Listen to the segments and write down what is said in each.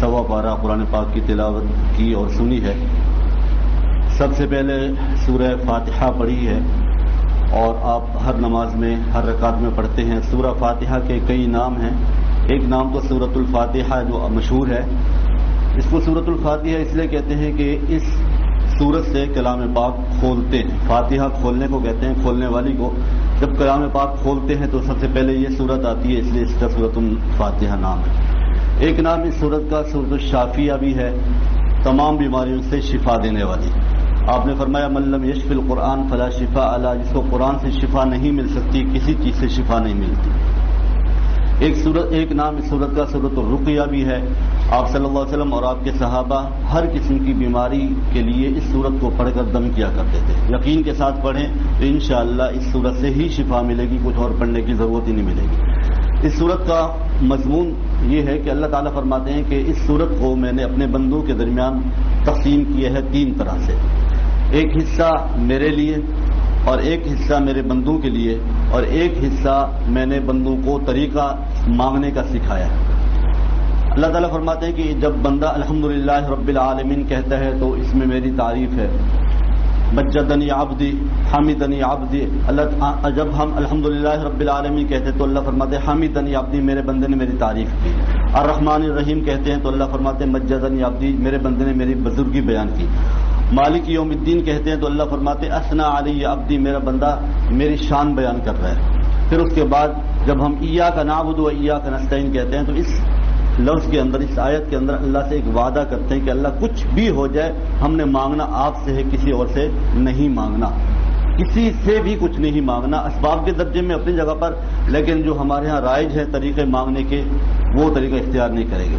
سوا پارہ قرآن پاک کی تلاوت کی اور سنی ہے۔ سب سے پہلے سورہ فاتحہ پڑھی ہے اور آپ ہر نماز میں ہر رکعت میں پڑھتے ہیں۔ سورہ فاتحہ کے کئی نام ہیں، ایک نام تو سورۃ الفاتحہ جو مشہور ہے، اس کو سورۃ الفاتحہ اس لیے کہتے ہیں کہ اس سورت سے کلام پاک کھولتے ہیں۔ فاتحہ کھولنے کو کہتے ہیں، کھولنے والی کو۔ جب کلام پاک کھولتے ہیں تو سب سے پہلے یہ سورت آتی ہے، اس لیے اس کا سورۃ الفاتحہ نام ہے۔ ایک نام اس سورت کا سورۃ الشافیہ بھی ہے، تمام بیماریوں سے شفا دینے والی۔ آپ نے فرمایا من لم یشف القرآن فلا شفاء له، جس کو قرآن سے شفا نہیں مل سکتی، کسی چیز سے شفا نہیں ملتی۔ ایک نام اس سورت کا سورۃ الرقیہ بھی ہے۔ آپ صلی اللہ علیہ وسلم اور آپ کے صحابہ ہر قسم کی بیماری کے لیے اس سورت کو پڑھ کر دم کیا کرتے تھے۔ یقین کے ساتھ پڑھیں تو انشاءاللہ اس سورت سے ہی شفا ملے گی، کچھ اور پڑھنے کی ضرورت ہی نہیں ملے گی۔ اس سورت کا مضمون یہ ہے کہ اللہ تعالیٰ فرماتے ہیں کہ اس سورت کو میں نے اپنے بندوں کے درمیان تقسیم کیا ہے 3 طرح سے۔ ایک حصہ میرے لیے اور ایک حصہ میرے بندوں کے لیے اور ایک حصہ میں نے بندوں کو طریقہ مانگنے کا سکھایا ہے۔ اللہ تعالیٰ فرماتے ہیں کہ جب بندہ الحمدللہ رب العالمین کہتا ہے تو اس میں میری تعریف ہے۔ مجدنی عبدی حامدنی عبدی، جب ہم الحمدللہ رب العالمین کہتے ہیں تو اللہ فرماتے ہیں حامدنی عبدی، میرے بندے نے میری تعریف کی۔ الرحمن الرحیم کہتے ہیں تو اللہ فرماتے ہیں مجدنی عبدی، میرے بندے نے میری بزرگی بیان کی۔ مالک یوم الدین کہتے ہیں تو اللہ فرماتے اثنا علی عبدی، میرا بندہ میری شان بیان کر رہا ہے۔ پھر اس کے بعد جب ہم ایاک نعبد و ایاک نستعین کہتے ہیں تو اس لفظ کے اندر، اس آیت کے اندر اللہ سے ایک وعدہ کرتے ہیں کہ اللہ کچھ بھی ہو جائے ہم نے مانگنا آپ سے ہے، کسی اور سے نہیں مانگنا، کسی سے بھی کچھ نہیں مانگنا، اسباب کے درجے میں اپنی جگہ پر، لیکن جو ہمارے ہاں رائج ہے طریقے مانگنے کے وہ طریقہ اختیار نہیں کریں گے۔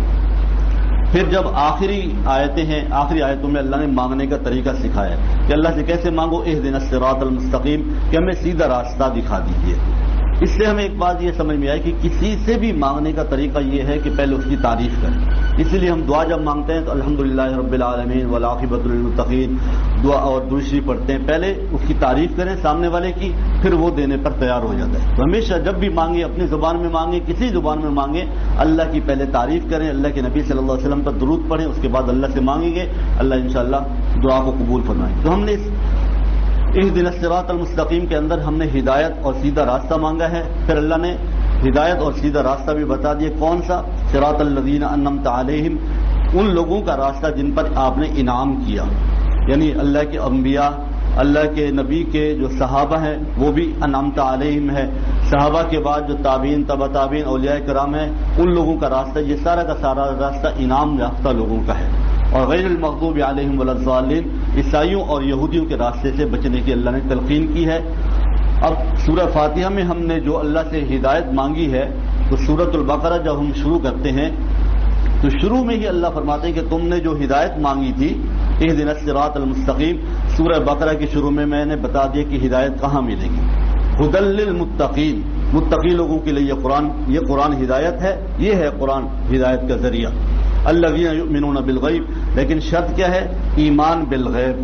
پھر جب آخری آیتیں ہیں، آخری آیتوں میں اللہ نے مانگنے کا طریقہ سکھایا ہے کہ اللہ سے کیسے مانگو، اہدنا الصراط المستقیم، کہ ہمیں سیدھا راستہ دکھا دیجیے۔ اس سے ہمیں ایک بات یہ سمجھ میں آئی کہ کسی سے بھی مانگنے کا طریقہ یہ ہے کہ پہلے اس کی تعریف کریں۔ اسی لیے ہم دعا جب مانگتے ہیں تو الحمدللہ رب العالمین والعاقبۃ للمتقین دعا اور دوسری پڑھتے ہیں، پہلے اس کی تعریف کریں سامنے والے کی، پھر وہ دینے پر تیار ہو جاتا ہے۔ تو ہمیشہ جب بھی مانگیں، اپنی زبان میں مانگیں، کسی زبان میں مانگیں، اللہ کی پہلے تعریف کریں، اللہ کے نبی صلی اللہ علیہ وسلم پر درود پڑھیں، اس کے بعد اللہ سے مانگیں گے، اللہ انشاءاللہ دعا کو قبول فرمائیں۔ تو ہم نے اس اہدنا الصراط المستقیم کے اندر ہم نے ہدایت اور سیدھا راستہ مانگا ہے، پھر اللہ نے ہدایت اور سیدھا راستہ بھی بتا دیا۔ کون سا؟ صراط الذین انعمت علیہم، ان لوگوں کا راستہ جن پر آپ نے انعام کیا، یعنی اللہ کے انبیاء، اللہ کے نبی کے جو صحابہ ہیں وہ بھی انعمت علیہم ہے، صحابہ کے بعد جو تابعین، تبع تابعین، اولیاء کرام ہیں، ان لوگوں کا راستہ، یہ سارا کا سارا راستہ انعام یافتہ لوگوں کا ہے۔ اور غیر المغضوب علیہم ولا الضالین، عیسائیوں اور یہودیوں کے راستے سے بچنے کی اللہ نے تلقین کی ہے۔ اب سورہ فاتحہ میں ہم نے جو اللہ سے ہدایت مانگی ہے، تو سورۃ البقرہ جب ہم شروع کرتے ہیں تو شروع میں ہی اللہ فرماتے ہیں کہ تم نے جو ہدایت مانگی تھی اہدنا الصراط المستقیم، سورہ بقرہ کے شروع میں میں نے بتا دیا کہ ہدایت کہاں ملے گی۔ ھدی للمتقین، متقی لوگوں کے لیے یہ قرآن ہدایت ہے، یہ ہے قرآن ہدایت کا ذریعہ۔ الذین یؤمنون بالغیب، لیکن شرط کیا ہے؟ ایمان بالغیب۔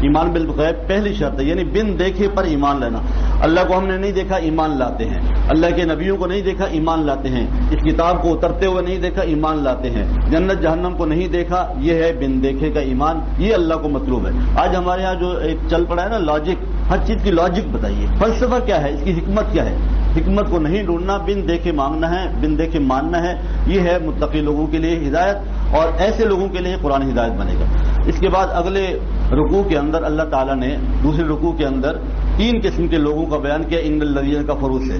ایمان بالغیب پہلی شرط ہے، یعنی بن دیکھے پر ایمان لینا۔ اللہ کو ہم نے نہیں دیکھا، ایمان لاتے ہیں۔ اللہ کے نبیوں کو نہیں دیکھا، ایمان لاتے ہیں۔ اس کتاب کو اترتے ہوئے نہیں دیکھا، ایمان لاتے ہیں۔ جنت جہنم کو نہیں دیکھا، یہ ہے بن دیکھے کا ایمان، یہ اللہ کو مطلوب ہے۔ آج ہمارے ہاں جو ایک چل پڑا ہے نا لاجک، ہر چیز کی لاجک بتائیے، فلسفہ کیا ہے، اس کی حکمت کیا ہے؟ حکمت کو نہیں ڈھونڈنا، بن دیکھے مانگنا ہے، بن دیکھے ماننا ہے، یہ ہے متقی لوگوں کے لیے ہدایت، اور ایسے لوگوں کے لیے قرآن ہدایت بنے گا۔ اس کے بعد اگلے رکوع کے اندر اللہ تعالیٰ نے دوسرے رکوع کے اندر 3 قسم کے لوگوں کا بیان کیا، ان الذین کفروا سے۔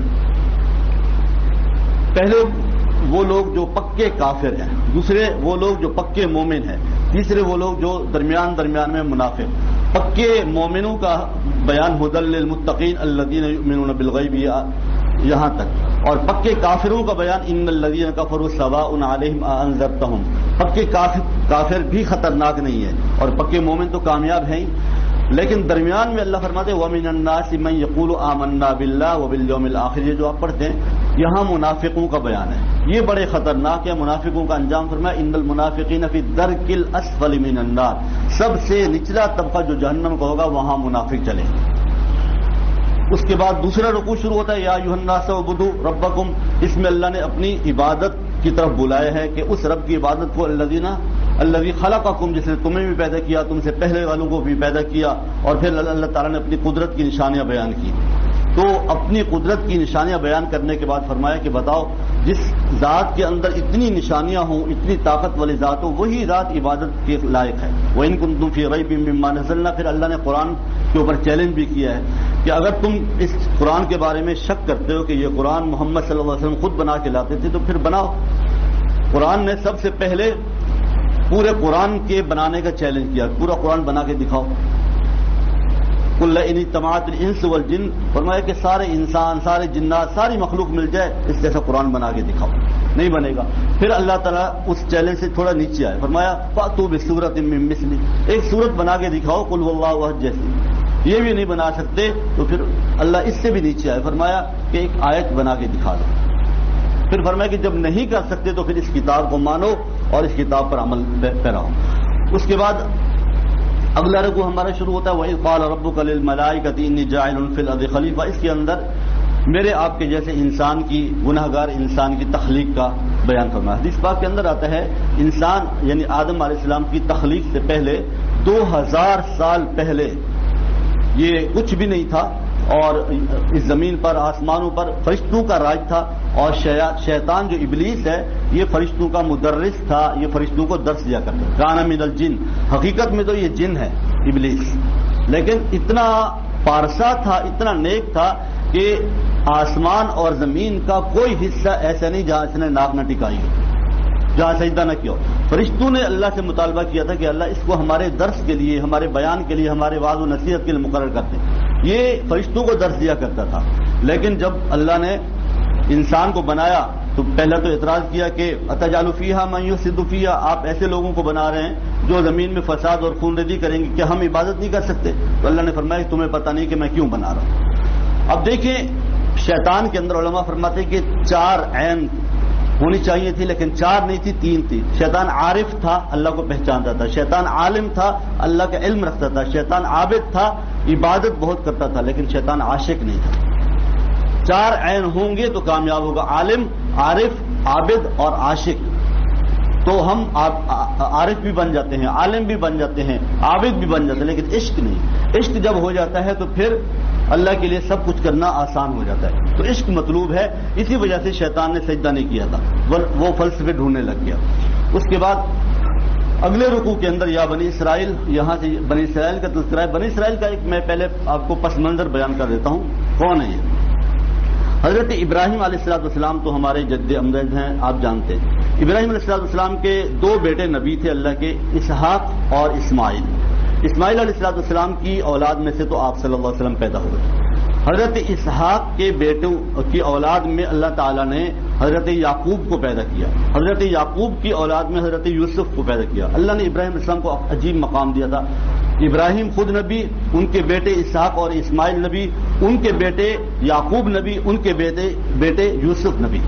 پہلے وہ لوگ جو پکے کافر ہیں، دوسرے وہ لوگ جو پکے مومن ہیں، تیسرے وہ لوگ جو درمیان میں منافق۔ پکے مومنوں کا بیان ھدی للمتقین الذین یؤمنون بالغیب یہاں تک، اور پکے کافروں کا بیان ان الذین کفروا سواء علیہم انذرتہم۔ پکے کافر بھی خطرناک نہیں ہے اور پکے مومن تو کامیاب ہیں ہی، لیکن درمیان میں اللہ فرماتے ہیں وَمِنَ النَّاسِ مَن يَقُولُ آمَنَّا بِاللَّهِ وَبِالْيَوْمِ الْآخِرِ، یہ جو آپ پڑھتے ہیں یہاں منافقوں کا بیان ہے، یہ بڑے خطرناک ہے۔ منافقوں کا انجام فرمایا ان المنافقین فی الدرک الاسفل من النار، سب سے نچلا طبقہ جو جہنم کا ہوگا وہاں منافق چلیں گے۔ اس کے بعد دوسرا رکوع شروع ہوتا ہے یا ایھا الناس اعبدوا ربکم، اس میں اللہ نے اپنی عبادت کی طرف بلایا ہے کہ اس رب کی عبادت کو الذی خلقکم، جس نے تمہیں بھی پیدا کیا، تم سے پہلے والوں کو بھی پیدا کیا، اور پھر اللہ تعالیٰ نے اپنی قدرت کی نشانیاں بیان کی. تو اپنی قدرت کی نشانیاں بیان کرنے کے بعد فرمایا کہ بتاؤ جس ذات کے اندر اتنی نشانیاں ہوں، اتنی طاقت والی ذات ہو، وہی ذات عبادت کے لائق ہے. وَإِن كُنتُمْ فِي رَيْبٍ مِّمَّا نَزَّلْنَا، پھر اللہ نے قرآن کے اوپر چیلنج بھی کیا ہے کہ اگر تم اس قرآن کے بارے میں شک کرتے ہو کہ یہ قرآن محمد صلی اللہ علیہ وسلم خود بنا کے لاتے تھے تو پھر بناؤ. قرآن نے سب سے پہلے پورے قرآن کے بنانے کا چیلنج کیا، پورا قرآن بنا کے دکھاؤ. قُلْ إِنِ اجْتَمَعَتِ الْإِنسُ وَالْجِنُّ، فرمایا کہ سارے انسان، سارے جنات، ساری مخلوق مل جائے اس جیسا قرآن بنا کے دکھاؤ، نہیں بنے گا. پھر اللہ تعالیٰ اس چیلنج سے تھوڑا نیچے آئے، فرمایا فَأْتُوا بِسُورَةٍ مِّن مِّثْلِهِ، ایک سورت بنا کے دکھاؤ قُلْ هُوَ اللَّهُ أَحَدٌ جیسی. یہ بھی نہیں بنا سکتے تو پھر اللہ اس سے بھی نیچے آئے، فرمایا کہ ایک آیت بنا کے دکھا دو. پھر فرمایا کہ جب نہیں کر سکتے تو پھر اس کتاب کو مانو اور اس کتاب پر عمل پیراؤ. اس کے بعد اگلا رکوع ہمارا شروع ہوتا ہے وَإِذْ قَالَ رَبُّكَ لِلْمَلَائِكَةِ إِنِّي جَاعِلٌ فِي الْأَرْضِ خَلِيفَةً. اس کے اندر میرے آپ کے جیسے انسان کی، گناہ گار انسان کی تخلیق کا بیان کرنا ہے. حدیث پاک کے اندر آتا ہے انسان یعنی آدم علیہ السلام کی تخلیق سے پہلے 2000 سال پہلے یہ کچھ بھی نہیں تھا، اور اس زمین پر، آسمانوں پر فرشتوں کا راج تھا، اور شیطان جو ابلیس ہے یہ فرشتوں کا مدرس تھا، یہ فرشتوں کو درس دیا کرتا. کان من الجن، حقیقت میں تو یہ جن ہے ابلیس، لیکن اتنا پارسا تھا، اتنا نیک تھا کہ آسمان اور زمین کا کوئی حصہ ایسا نہیں جہاں اس نے ناک نہ ٹکائی ہو، جہاں سجدہ نہ کیا. فرشتوں نے اللہ سے مطالبہ کیا تھا کہ اللہ اس کو ہمارے درس کے لیے، ہمارے بیان کے لیے، ہمارے وعظ و نصیحت کے لیے مقرر کرتے. یہ فرشتوں کو درس دیا کرتا تھا. لیکن جب اللہ نے انسان کو بنایا تو پہلا تو اعتراض کیا کہ اتجعل فیہا من یفسد فیہا، آپ ایسے لوگوں کو بنا رہے ہیں جو زمین میں فساد اور خون ریزی کریں گے، کیا ہم عبادت نہیں کر سکتے؟ تو اللہ نے فرمایا کہ تمہیں پتہ نہیں کہ میں کیوں بنا رہا ہوں. اب دیکھیں شیطان کے اندر علماء فرماتے ہیں کہ 4 عین ہونی چاہیے تھی، لیکن 4 نہیں تھی، 3 تھی. شیطان عارف تھا، اللہ کو پہچانتا تھا. شیطان عالم تھا، اللہ کا علم رکھتا تھا. شیطان عابد تھا، عبادت بہت کرتا تھا، لیکن شیطان عاشق نہیں تھا. 4 عین ہوں گے تو کامیاب ہوگا، عالم، عارف، عابد اور عاشق. تو ہم عارف بھی بن جاتے ہیں، عالم بھی بن جاتے ہیں، عابد بھی بن جاتے ہیں، لیکن عشق نہیں. عشق جب ہو جاتا ہے تو پھر اللہ کے لیے سب کچھ کرنا آسان ہو جاتا ہے. تو عشق مطلوب ہے، اسی وجہ سے شیطان نے سجدہ نہیں کیا تھا، وہ فلسفے ڈھونڈنے لگ گیا. اس کے بعد اگلے رکوع کے اندر یا بنی اسرائیل، یہاں سے بنی اسرائیل کا تذکرہ ہے. بنی اسرائیل کا ایک میں پہلے آپ کو پس منظر بیان کر دیتا ہوں. کون ہے یہ؟ حضرت ابراہیم علیہ السلام تو ہمارے جد امجد ہیں، آپ جانتے ہیں. ابراہیم علیہ السلام کے 2 بیٹے نبی تھے اللہ کے، اسحاق اور اسماعیل. اسماعیل علیہ السلام کی اولاد میں سے تو آپ صلی اللہ علیہ وسلم پیدا ہوئے. حضرت اسحاق کے بیٹوں کی اولاد میں اللہ تعالیٰ نے حضرت یعقوب کو پیدا کیا. حضرت یعقوب کی اولاد میں حضرت یوسف کو پیدا کیا. اللہ نے ابراہیم علیہ السلام کو عجیب مقام دیا تھا. ابراہیم خود نبی، ان کے بیٹے اسحاق اور اسماعیل نبی، ان کے بیٹے یعقوب نبی، ان کے بیٹے یوسف نبی.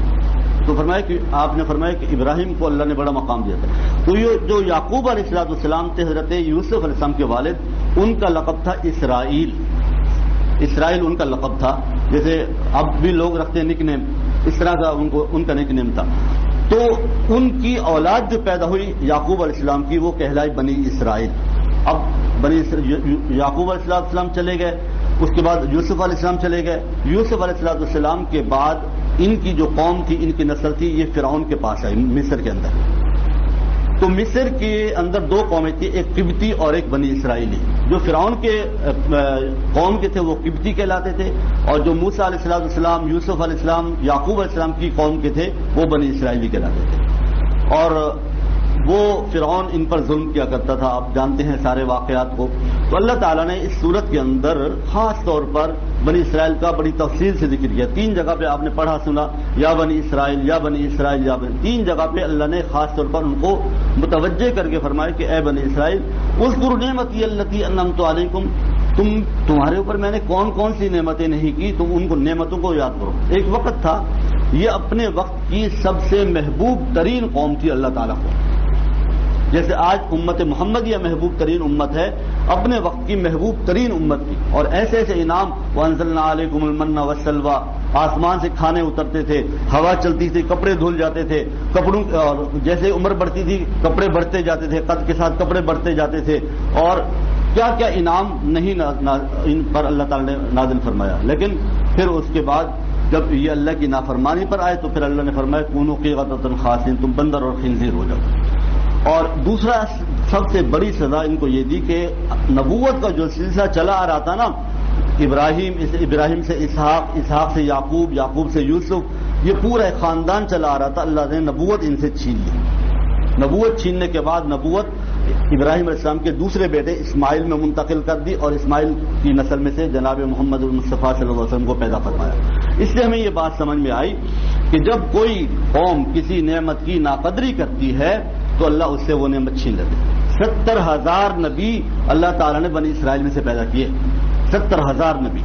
تو فرمایا کہ آپ نے فرمایا کہ ابراہیم کو اللہ نے بڑا مقام دیا تھا. تو یہ جو یعقوب علیہ السلام تھے، حضرت یوسف علیہ السلام کے والد، ان کا لقب تھا اسرائیل. اسرائیل ان کا لقب تھا، جیسے اب بھی لوگ رکھتے ہیں نک نیم، اس طرح کا ان کا نک نیم تھا. تو ان کی اولاد جو پیدا ہوئی یعقوب علیہ السلام کی، وہ کہلائی بنی اسرائیل. اب یعقوب علیہ السلام چلے گئے، اس کے بعد یوسف علیہ السلام چلے گئے. یوسف علیہ السلام کے بعد ان کی جو قوم تھی، ان کی نسل تھی، یہ فرعون کے پاس آئی مصر کے اندر. تو مصر کے اندر 2 قومیں تھیں، ایک قبطی اور ایک بنی اسرائیلی. جو فرعون کے قوم کے تھے وہ قبطی کہلاتے تھے، اور جو موسیٰ علیہ السلام، یوسف علیہ السلام، یعقوب علیہ السلام کی قوم کے تھے وہ بنی اسرائیلی کہلاتے تھے. اور وہ فرعون ان پر ظلم کیا کرتا تھا، آپ جانتے ہیں سارے واقعات کو. تو اللہ تعالیٰ نے اس صورت کے اندر خاص طور پر بنی اسرائیل کا بڑی تفصیل سے ذکر کیا. 3 جگہ پہ آپ نے پڑھا سنا، یا بنی اسرائیل، یا بنی اسرائیل، یا بنی. 3 جگہ پہ اللہ نے خاص طور پر ان کو متوجہ کر کے فرمایا کہ اے بنی اسرائیل، اذکروا نعمتی التی انعمت علیکم، تمہارے اوپر میں نے کون کون سی نعمتیں نہیں کی، تم ان کو نعمتوں کو یاد کرو. ایک وقت تھا یہ اپنے وقت کی سب سے محبوب ترین قوم تھی اللہ تعالیٰ کو. جیسے آج امت محمد یہ محبوب ترین امت ہے اپنے وقت کی محبوب ترین امت کی، اور ایسے ایسے انعام وانزلنا علیکم المن والسلوی، آسمان سے کھانے اترتے تھے، ہوا چلتی تھی، کپڑے دھل جاتے تھے، کپڑوں اور جیسے عمر بڑھتی تھی کپڑے بڑھتے جاتے تھے، قد کے ساتھ کپڑے بڑھتے جاتے تھے، اور کیا کیا انعام نہیں ان پر اللہ تعالی نے نازل فرمایا۔ لیکن پھر اس کے بعد جب یہ اللہ کی نافرمانی پر آئے تو پھر اللہ نے فرمایا کونوا قردۃ خاسئین، تم بندر اور خنزیر ہو جاؤ۔ اور دوسرا سب سے بڑی سزا ان کو یہ دی کہ نبوت کا جو سلسلہ چلا آ رہا تھا نا، ابراہیم سے اسحاق، اسحاق سے یعقوب، یعقوب سے یوسف، یہ پورا ایک خاندان چلا آ رہا تھا، اللہ نے نبوت ان سے چھین لی۔ نبوت چھیننے کے بعد نبوت ابراہیم علیہ السلام کے دوسرے بیٹے اسماعیل میں منتقل کر دی، اور اسماعیل کی نسل میں سے جناب محمد المصطفیٰ صلی اللہ علیہ وسلم کو پیدا فرمایا۔ اس لیے ہمیں یہ بات سمجھ میں آئی کہ جب کوئی قوم کسی نعمت کی ناقدری کرتی ہے تو اللہ اس سے وہ نعمت چھین لیتے۔ 70,000 نبی اللہ تعالیٰ نے بنی اسرائیل میں سے پیدا کیے، 70,000 نبی،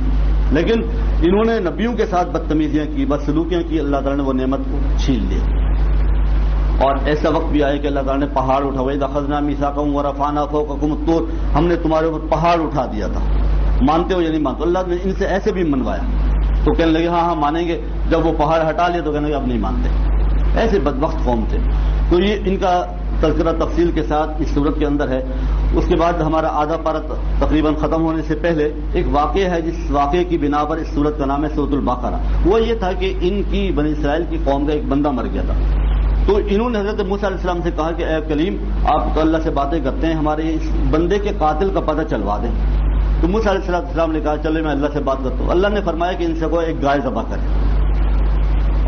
لیکن انہوں نے نبیوں کے ساتھ بدتمیزیاں کی، بدسلوکیاں کی، اللہ تعالیٰ نے وہ نعمت کو چھین لی۔ اور ایسا وقت بھی آئے کہ اللہ تعالیٰ نے پہاڑ اٹھا، وَإِذْ أَخَذْنَا مِيثَاقَكُمْ وَرَفَعْنَا فَوْقَكُمُ الطُّورَ، ہم نے تمہارے اوپر پہاڑ اٹھا دیا تھا، مانتے ہو یا نہیں مانتے؟ اللہ نے ان سے ایسے بھی منوایا تو کہنے لگے ہاں مانیں گے، جب وہ پہاڑ ہٹا لیا تو کہنے لگے اب نہیں مانتے۔ ایسے بدبخت قوم تھے۔ تو یہ ان کا تذکرہ تفصیل کے ساتھ اس صورت کے اندر ہے۔ اس کے بعد ہمارا آدھا پارہ تقریباً ختم ہونے سے پہلے ایک واقعہ ہے جس واقعے کی بنا پر اس صورت کا نام ہے سورۃ البقرہ۔ وہ یہ تھا کہ ان کی بنی اسرائیل کی قوم کا ایک بندہ مر گیا تھا، تو انہوں نے حضرت موسیٰ علیہ السلام سے کہا کہ اے کلیم، آپ تو اللہ سے باتیں کرتے ہیں، ہمارے اس بندے کے قاتل کا پتہ چلوا دیں۔ تو موسیٰ علیہ السلام نے کہا چلے میں اللہ سے بات کرتا ہوں۔ اللہ نے فرمایا کہ ان سے کو ایک گائے ذبح کرے،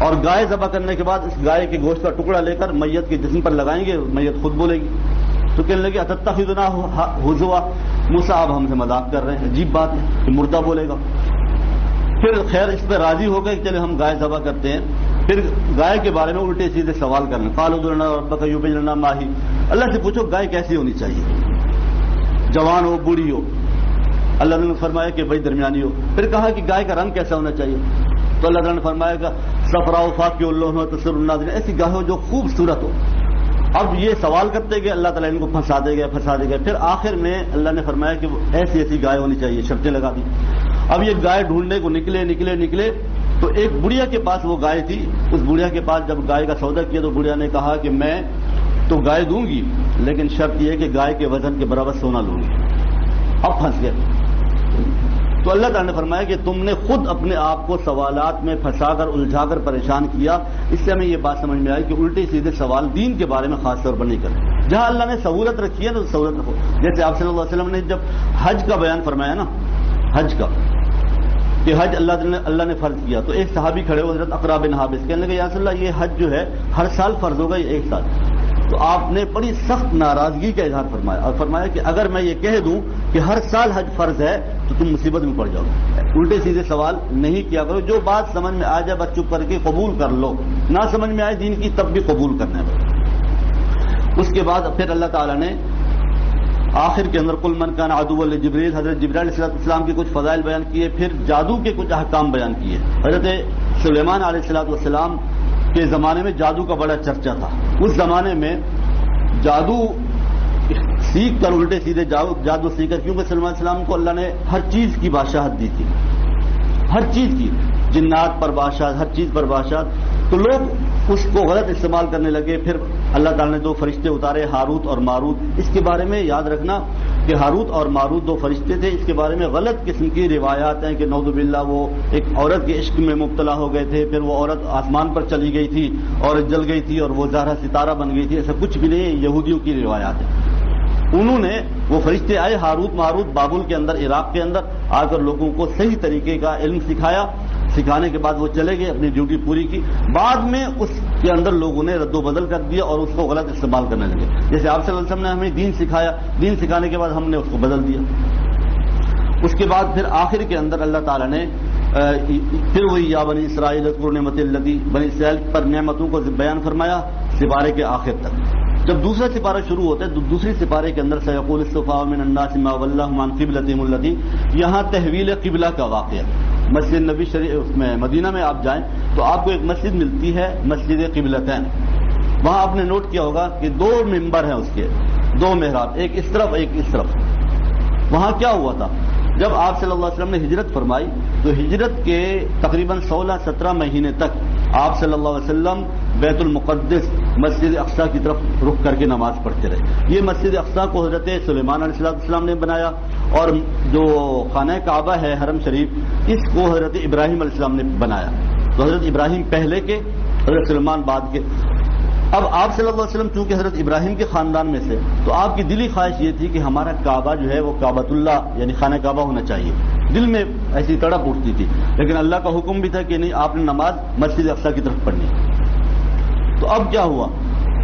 اور گائے ذبح کرنے کے بعد اس گائے کے گوشت کا ٹکڑا لے کر میت کے جسم پر لگائیں گے، میت خود بولے گی۔ تو کہنے لگے اتتخذنا ہزوا، موسیٰ آپ ہم سے مذاق کر رہے ہیں، عجیب بات ہے کہ مردہ بولے گا۔ پھر خیر اس پہ راضی ہو گئے کہ چلے ہم گائے ذبح کرتے ہیں۔ پھر گائے کے بارے میں الٹے سیدھے سوال کرنا، قالوا ادع لنا ربک یبین لنا ما ہی، اللہ سے پوچھو گائے کیسی ہونی چاہیے، جوان ہو بوڑھی ہو؟ اللہ نے فرمایا کہ بھائی درمیانی ہو۔ پھر کہا کہ گائے کا رنگ کیسا ہونا چاہیے؟ تو اللہ تعالیٰ نے فرمایا کہ صفراء فاقع اللون تسر الناظرین، ایسی گائے ہو جو خوبصورت ہو۔ اب یہ سوال کرتے گئے، اللہ تعالیٰ ان کو پھنسا دے گئے۔ پھر آخر میں اللہ نے فرمایا کہ ایسی ایسی گائے ہونی چاہیے، شرطیں لگا دی۔ اب یہ گائے ڈھونڈنے کو نکلے تو ایک بڑھیا کے پاس وہ گائے تھی۔ اس بڑھیا کے پاس جب گائے کا سودا کیا تو بڑھیا نے کہا کہ میں تو گائے دوں گی، لیکن شرط یہ کہ گائے کے وزن کے برابر سونا لوں گی۔ اب پھنس گئے۔ تو اللہ تعالیٰ نے فرمایا کہ تم نے خود اپنے آپ کو سوالات میں پھنسا کر الجھا کر پریشان کیا۔ اس سے ہمیں یہ بات سمجھ میں آئی کہ الٹے سیدھے سوال دین کے بارے میں خاص طور پر نہیں کریں۔ جہاں اللہ نے سہولت رکھی ہے نا تو سہولت رکھو۔ جیسے آپ صلی اللہ علیہ وسلم نے جب حج کا بیان فرمایا نا، حج کا کہ حج اللہ نے فرض کیا، تو ایک صحابی کھڑے ہوئے حضرت اقرا بن حابس، کہنے لگے یا رسول اللہ یہ حج جو ہے ہر سال فرض ہوگا یا ایک سال؟ تو آپ نے بڑی سخت ناراضگی کا اظہار فرمایا اور فرمایا کہ اگر میں یہ کہہ دوں کہ ہر سال حج فرض ہے تو تم مصیبت میں پڑ جاؤ گے۔ الٹے سیدھے سوال نہیں کیا کرو، جو بات سمجھ میں آ جائے بس چپ کر کے قبول کر لو، نہ سمجھ میں آئے دین کی تب بھی قبول کرنا ہے۔ اس کے بعد پھر اللہ تعالیٰ نے آخر کے اندر قل من کان عدوا لجبریل، حضرت جبرائیل علیہ السلام کے کچھ فضائل بیان کیے، پھر جادو کے کچھ احکام بیان کیے۔ حضرت سلیمان علیہ السلام کے زمانے میں جادو کا بڑا چرچا تھا۔ اس زمانے میں جادو سیکھ کر الٹے سیدھے جادو سیکھ کر، کیونکہ سلیمان علیہ السلام کو اللہ نے ہر چیز کی بادشاہت دی تھی، ہر چیز کی، جنات پر بادشاہت، ہر چیز پر بادشاہت، تو لوگ اس کو غلط استعمال کرنے لگے۔ پھر اللہ تعالیٰ نے 2 فرشتے اتارے، ہاروت اور ماروت۔ اس کے بارے میں یاد رکھنا کہ ہاروت اور ماروت 2 فرشتے تھے۔ اس کے بارے میں غلط قسم کی روایات ہیں کہ نعوذ باللہ وہ ایک عورت کے عشق میں مبتلا ہو گئے تھے، پھر وہ عورت آسمان پر چلی گئی تھی، عورت جل گئی تھی اور وہ زہرا ستارہ بن گئی تھی۔ ایسا کچھ بھی نہیں، یہودیوں کی روایات ہیں۔ انہوں نے وہ فرشتے آئے ہاروت ماروت بابل کے اندر، عراق کے اندر آ کر لوگوں کو صحیح طریقے کا علم سکھایا۔ سکھانے کے بعد وہ چلے گئے، اپنی ڈیوٹی پوری کی۔ بعد میں اس کے اندر لوگوں نے رد و بدل کر دیا اور اس کو غلط استعمال کرنے لگے۔ جیسے آپ صلی اللہ علیہ وسلم نے ہمیں دین سکھایا، دین سکھانے کے بعد ہم نے اس کو بدل دیا۔ اس کے بعد پھر آخر کے اندر اللہ تعالیٰ نے پھر وہی یا بنی اسرائیل اذکروا نعمت التی، بنی اسرائیل پر نعمتوں کو بیان فرمایا سپارے کے آخر تک۔ جب دوسرا سپارہ شروع ہوتا ہے تو دوسری سپارے کے اندر سیقول الصفاء من الناس ما ولاهم عن قبلتهم التي، یہاں تحویل قبلہ کا واقعہ۔ مسجد نبی شریف میں مدینہ میں آپ جائیں تو آپ کو ایک مسجد ملتی ہے، مسجد قبلتین، وہاں آپ نے نوٹ کیا ہوگا کہ 2 ممبر ہیں اس کے، 2 محراب، ایک اس طرف ایک اس طرف۔ وہاں کیا ہوا تھا؟ جب آپ صلی اللہ علیہ وسلم نے ہجرت فرمائی تو ہجرت کے تقریباً 16-17 مہینے تک آپ صلی اللہ علیہ وسلم بیت المقدس مسجد اقصیٰ کی طرف رخ کر کے نماز پڑھتے رہے۔ یہ مسجد اقصیٰ کو حضرت سلیمان علیہ السلام نے بنایا، اور جو خانہ کعبہ ہے حرم شریف، اس کو حضرت ابراہیم علیہ السلام نے بنایا۔ تو حضرت ابراہیم پہلے کے، حضرت سلیمان بعد کے۔ اب آپ صلی اللہ علیہ وسلم چونکہ حضرت ابراہیم کے خاندان میں سے، تو آپ کی دلی خواہش یہ تھی کہ ہمارا کعبہ جو ہے وہ کعبۃ اللہ یعنی خانہ کعبہ ہونا چاہیے، دل میں ایسی تڑپ اٹھتی تھی، لیکن اللہ کا حکم بھی تھا کہ نہیں، آپ نے نماز مسجد اقصیٰ کی طرف پڑھنی۔ تو اب کیا ہوا؟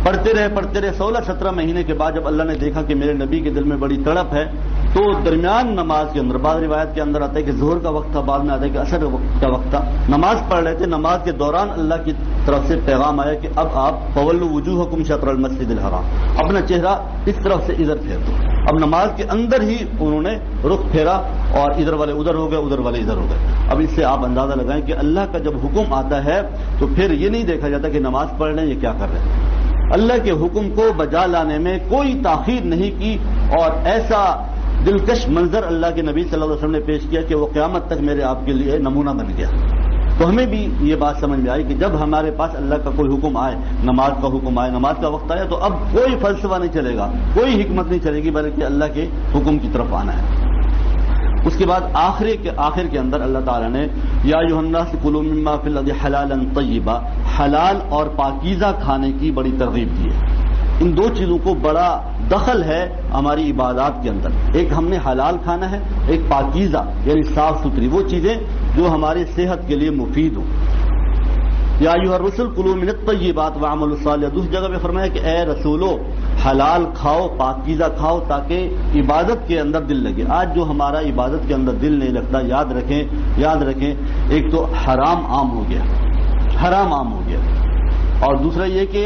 پڑھتے رہے 16-17 مہینے کے بعد جب اللہ نے دیکھا کہ میرے نبی کے دل میں بڑی تڑپ ہے، تو درمیان نماز کے اندر، بعض روایت کے اندر آتا ہے کہ ظہر کا وقت تھا، بعد میں آتا ہے کہ عصر کا وقت تھا، نماز پڑھ رہے تھے، نماز کے دوران اللہ کی طرف سے پیغام آیا کہ اب آپ فولوا وجوہکم شطر المسجد الحرام، اپنا چہرہ اس طرف سے ادھر پھیر دو۔ اب نماز کے اندر ہی انہوں نے رخ پھیرا، اور ادھر والے ادھر ہو گئے، ادھر والے ادھر ہو گئے۔ اب اس سے آپ اندازہ لگائیں کہ اللہ کا جب حکم آتا ہے تو پھر یہ نہیں دیکھا جاتا کہ نماز پڑھ رہے ہیں یہ کیا کر رہے ہیں۔ اللہ کے حکم کو بجا لانے میں کوئی تاخیر نہیں کی، اور ایسا دلکش منظر اللہ کے نبی صلی اللہ علیہ وسلم نے پیش کیا کہ وہ قیامت تک میرے آپ کے لیے نمونہ بن گیا۔ تو ہمیں بھی یہ بات سمجھ میں آئی کہ جب ہمارے پاس اللہ کا کوئی حکم آئے، نماز کا حکم آئے، نماز کا وقت آیا، تو اب کوئی فلسفہ نہیں چلے گا، کوئی حکمت نہیں چلے گی، بلکہ اللہ کے حکم کی طرف آنا ہے۔ اس کے بعد آخر کے اندر اللہ تعالیٰ نے یا ایھا الناس کلوا مما فی الارض حلالا طیبا، حلال اور پاکیزہ کھانے کی بڑی ترغیب دی ہے۔ ان 2 چیزوں کو بڑا دخل ہے ہماری عبادات کے اندر، ایک ہم نے حلال کھانا ہے، ایک پاکیزہ یعنی صاف ستھری، وہ چیزیں جو ہماری صحت کے لیے مفید ہوں۔ یا ایھا الرسل کلوا من الطیبات واعملوا الصالحات، دوسری جگہ پہ فرمایا کہ اے رسولو حلال کھاؤ، پاکیزہ کھاؤ، تاکہ عبادت کے اندر دل لگے۔ آج جو ہمارا عبادت کے اندر دل نہیں لگتا، یاد رکھیں ایک تو حرام عام ہو گیا، اور دوسرا یہ کہ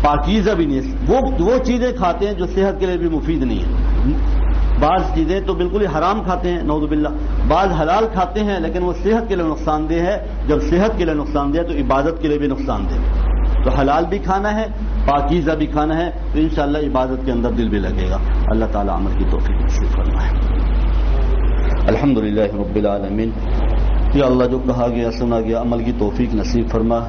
پاکیزہ بھی نہیں ہے، وہ چیزیں کھاتے ہیں جو صحت کے لیے بھی مفید نہیں ہے۔ بعض چیزیں تو بالکل ہی حرام کھاتے ہیں نعوذ باللہ، بعض حلال کھاتے ہیں لیکن وہ صحت کے لیے نقصان دہ ہے۔ جب صحت کے لیے نقصان دہ ہے تو عبادت کے لیے بھی نقصان دہ ہے۔ تو حلال بھی کھانا ہے، پاکیزہ بھی کھانا ہے، تو انشاءاللہ عبادت کے اندر دل بھی لگے گا۔ اللہ تعالیٰ عمل کی توفیق نصیب فرمائے۔ الحمدللہ رب العالمین۔ یا اللہ جو کہا گیا سنا گیا عمل کی توفیق نصیب فرما۔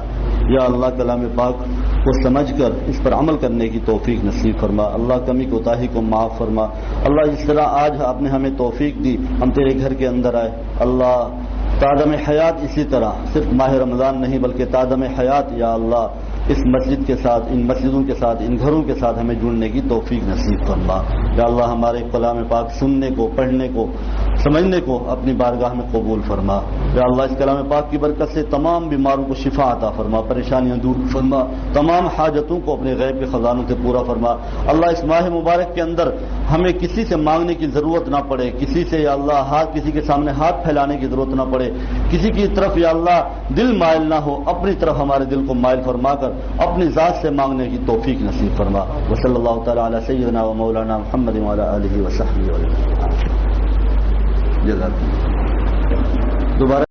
یا اللہ کلام پاک کو سمجھ کر اس پر عمل کرنے کی توفیق نصیب فرما۔ اللہ کمی کوتاہی کو معاف فرما۔ اللہ جس طرح آج آپ نے ہمیں توفیق دی، ہم تیرے گھر کے اندر آئے، اللہ تادم حیات اسی طرح صرف ماہ رمضان نہیں بلکہ تادم حیات یا اللہ اس مسجد کے ساتھ، ان مسجدوں کے ساتھ، ان گھروں کے ساتھ ہمیں جڑنے کی توفیق نصیب فرما۔ یا اللہ ہمارے کلام پاک سننے کو، پڑھنے کو، سمجھنے کو اپنی بارگاہ میں قبول فرما۔ یا اللہ اس کلام پاک کی برکت سے تمام بیماروں کو شفا عطا فرما، پریشانیاں دور فرما، تمام حاجتوں کو اپنے غیب کے خزانوں سے پورا فرما۔ اللہ اس ماہ مبارک کے اندر ہمیں کسی سے مانگنے کی ضرورت نہ پڑے، کسی سے یا اللہ کسی کے سامنے ہاتھ پھیلانے کی ضرورت نہ پڑے، کسی کی طرف یا اللہ دل مائل نہ ہو، اپنی طرف ہمارے دل کو مائل فرما کر اپنی ذات سے مانگنے کی توفیق نصیب فرما۔ وصلی اللہ تعالی علی سیدنا و مولانا محمد وعلی آلہ وصحبہ وسلم۔ جزاک اللہ۔ دوبارہ